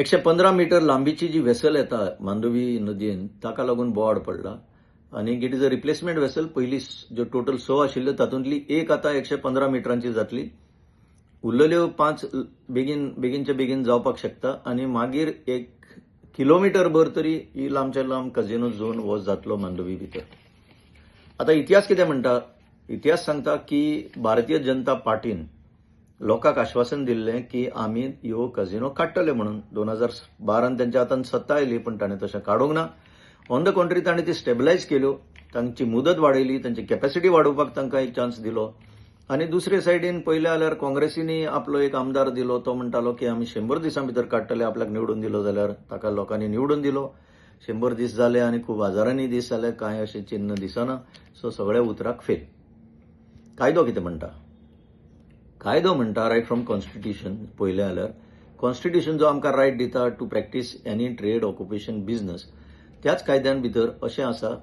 115 metre लांबीची जी vessel येता मांडवी नदयेन ताका लागून बोवाड पडला आणि it is a replacement vessel. पयली ज्यो टोटल 6 आशिल्ल्यो तातूंतली एक आतां 115 मिटरांची जातली. उरलेल्यो 5 बेगीनच्या बेगीन जावपाक शकता आणि मागीर 1 किलोमीटर भर तरी ही लांबच्या लांब कझिनो झोन हो जातलो मांडवी भितर. आता इतिहास कितें म्हणटा? इतिहास सांगता की भारतीय जनता पार्टीन लोकांक आश्वासन दिल्लें की आमी ह्यो कझिनो काडटले म्हणून. 2012 त्यांच्या हातान सत्ता आयली, पण ताणें तशें काडूंक ना. ऑन द कॉन्ट्री ताणें ती स्टेबलायज केल्यो, तांची मुदत वाडयली, तांची कॅपॅसिटी वाडोवपाक तांकां एक चान्स दिलो. आणि दुसरे सायडीन पयले जाल्यार काँग्रेसीनी आपलो एक आमदार दिलो. तो म्हणटालो की आमी 100 दिसां भितर काडटले, आपल्याक निवडून दिलो जाल्यार. ताका लोकांनी निवडून दिलो. 100 दीस जाले आणि खूब हजारांनी दीस जाले, कांय अशें चिन्ह दिसना. सो सगळ्या उतराक फेल. कायदो कितें म्हणटा? कायदो म्हणटा रायट फ्रॉम कॉन्स्टिट्यूशन. पयलें जाल्यार कॉन्स्टिट्यूशन जो आमकां रायट दिता to practise any trade occupation business, त्याच कायद्यान भितर अशें आसा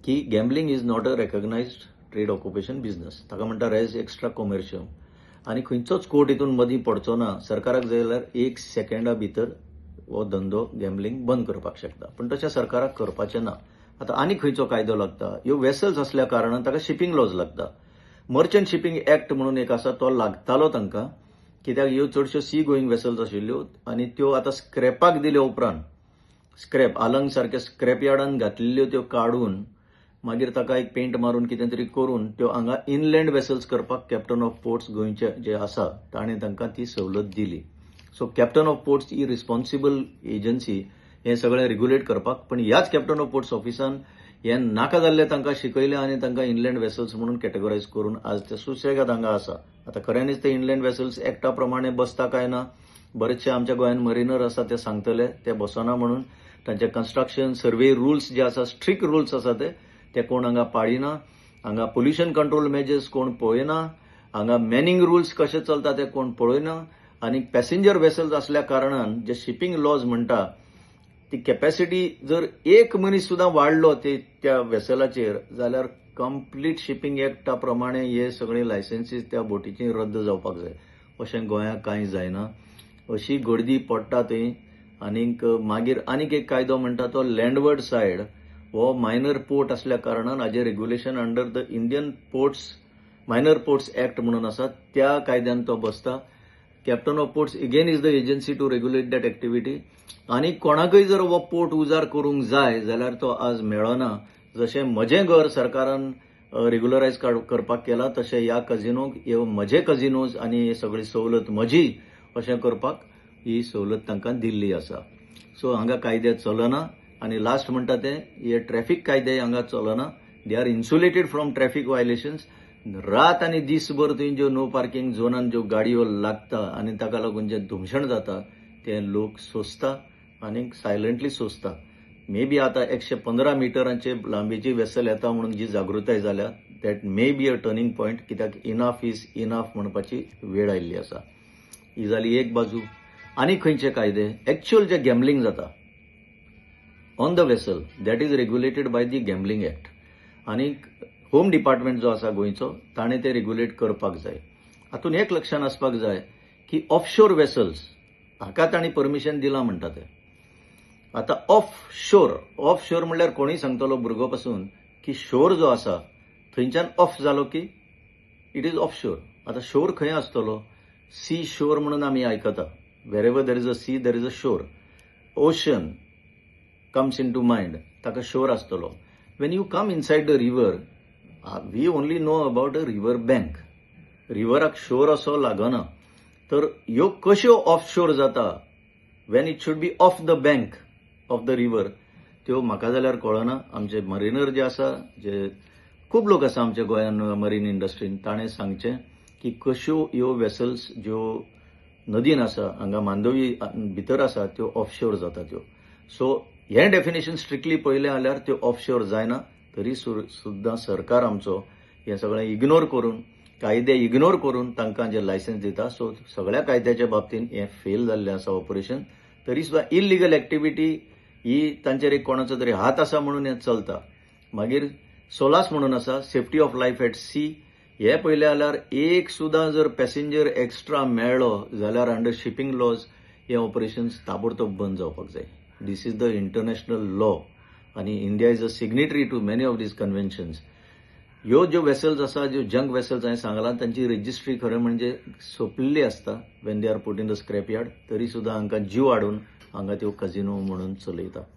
की gambling is not a recognised trade occupation business. ताका म्हणटा रेज एक्स्ट्रा कॉमर्शियल. आणि खंयचोच कोर्ट हितून मदीं पडचो ना. सरकाराक जाय जाल्यार 1 सेकंडा भितर हो धंदो गॅम्बलिंग बंद करपाक शकता. पण तशें सरकाराक करपाचें ना. आतां आनी खंयचो कायदो लागता? ह्यो वेसल्स असल्या कारणान ताका शिपिंग लॉज लागता. मर्चंट शिपिंग एक्ट म्हणून एक आसा, तो लागतालो तांकां, कित्याक ह्यो चडश्यो सी गोईंग वेसल्स आशिल्ल्यो आणि त्यो आतां स्क्रॅपाक दिले उपरांत स्क्रॅप आलंग सारख्या स्क्रॅप यार्डान घातलेल्यो त्यो काडून मागीर ताका एक पेंट मारून कितें तरी करून त्यो हांगा इनलँड वेसल्स करपाक कॅप्टन ऑफ पोर्ट्स गोंयचे जे आसा ताणें तांकां ती सवलत दिली. So captain of ports he responsible agency हें सगळें रेग्युलेट करपाक. पण ह्याच कॅप्टन ऑफ पोर्ट्स ऑफिसान हें नाका जाल्लें तांकां शिकयलें आणि तांकां इनलँड वेसल्स म्हणून कॅटेगरायज करून आज ते सुसेगाद हांगा आसा. आतां खऱ्यांनीच ते इनलँड वेसल्स एक्टा प्रमाणे बसता काय ना, बरेचशे आमच्या गोंयांत मरिनर आसा ते सांगतले ते बसना म्हणून. तांचे कन्स्ट्रक्शन सर्वे रुल्स जे आसा, स्ट्रिक्ट रुल्स आसा ते कोण हांगा पाळिना. हांगा पोल्युशन कंट्रोल मेजर्स कोण पळयना. हांगा मॅनिंग रुल्स कशे चलता ते कोण पळयना. आणि पॅसेंजर वेसल्स असल्या कारणान जे शिपिंग लॉज म्हणटा ती कॅपॅसिटी जर एक मनीस सुद्दां वाडलो त्या वेसलाचेर जाल्यार कंप्लीट शिपिंग एक्टा प्रमाणे हे सगळे लायसन्सीस त्या बोटीची रद्द जावपाक जाय. अशें गोंयांत कांय जायना. अशी गर्दी पडटा थंय. आनीक मागीर आनीक एक कायदो म्हणटा तो लँडवर्ड सायड हो मायनर पोर्ट असल्या कारणान हाजे regulation under the Indian ports minor ports act म्हणून आसा, त्या कायद्यान तो बसता. Captain of ports again is the agency to regulate that activity. आणि कोणाकय जर हो पोर्ट उजार करूंक जाय जाल्यार तो आज मेळना. जशें म्हजें घर सरकारान रेग्युलरायज करपाक केला, तशें ह्या कझिनोक हे म्हजे कझिनोज आणि हे सगळी सवलत म्हजी अशें करपाक ही सवलत तांकां दिल्ली आसा. सो हांगा कायदे चलना. आणि लास्ट म्हणटा ते हे ट्रॅफिक कायदे हांगा चलना. They are insulated from traffic violations. रात आणि दिसभर थंय ज्यो नो पार्किंग झोनान ज्यो गाडयो लागता आणि ताका लागून जे धुमशण जाता ते लोक सोंसता आणि सायलंटली सोंसता. मे बी आतां 115 मिटरांचे लांबीची वेसल येता म्हणून जी जागृताय जाल्या, that may be a turning point. कित्याक इनफ इज इनफ म्हणपाची वेळ आयिल्ली आसा. ही जाली एक बाजू. आनी खंयचे कायदे? एक्च्युअल जे गॅम्बलिंग जाता on the vessel that is regulated by the gambling act. आणि होम डिपार्टमेंट जो आसा गोंयचो ताणें ते रेग्युलेट करपाक जाय. हातून एक लक्षात आसपाक जाय की ऑफशोर वेसल्स हाका तांणी परमिशन दिलां म्हणटा ते. आतां ऑफ शोर म्हणल्यार कोणीय सांगतलो भुरगो पासून की शोर जो आसा थंयच्यान ऑफ जालो की इट इज ऑफ शोर. आतां शोर खंय आसतलो? सी शोर म्हणून आमी आयकता. Wherever there is a sea there is a shore. Ocean comes into mind, ताका शोर आसतलो. When you come inside the river, we only know about a river bank. रिवराक shore असो लागना. तर ह्यो कश्यो ऑफ शोर जाता when it should be of the bank of the river, त्यो म्हाका जाल्यार कळना. आमचे मरिनर जे आसा, जे खूब लोक आसा आमच्या गोंयान मरीन इंडस्ट्रीन, ताणें सांगचें की कश्यो ह्यो वेसल्स ज्यो नदीन आसा हांगा मांडवी भितर आसा त्यो ऑफशोर जाता त्यो. सो हें डेफिनेशन स्ट्रिक्टली पळयलें जाल्यार त्यो ऑफशोर जायना. तरी सुद्दां सरकार आमचो हें सगळें इग्नोर करून, कायदे इग्नोर करून तांकां जे लायसन्स दिता. सो सगळ्या कायद्याच्या बाबतीन हें फेल जाल्लें आसा ऑपरेशन. तरी सुद्दां इल्लिगल एक्टिविटी ही तांचेर एक कोणाचो तरी हात आसा म्हणून हें चलता. मागीर सोलास म्हणून आसा, safety of life at sea. हे पळयलें जाल्यार एक सुद्दां जर पॅसेंजर एक्स्ट्रा मेळ्ळो जाल्यार अंडर शिपिंग लॉज हे ऑपरेशन्स ताबडतोब बंद जावपाक जाय. This is the international law आणि India is a signatory to many of these conventions. ह्यो ज्यो वेसल्स आसा, ज्यो जंक वेसल्स हांवें सांगलां, तांची रजिस्ट्री खरें म्हणजे सोंपिल्ली आसता when they are put in the scrap yard. तरी सुद्दां हांकां जीव आडून हांगा त्यो कझिनो म्हणून चलयता.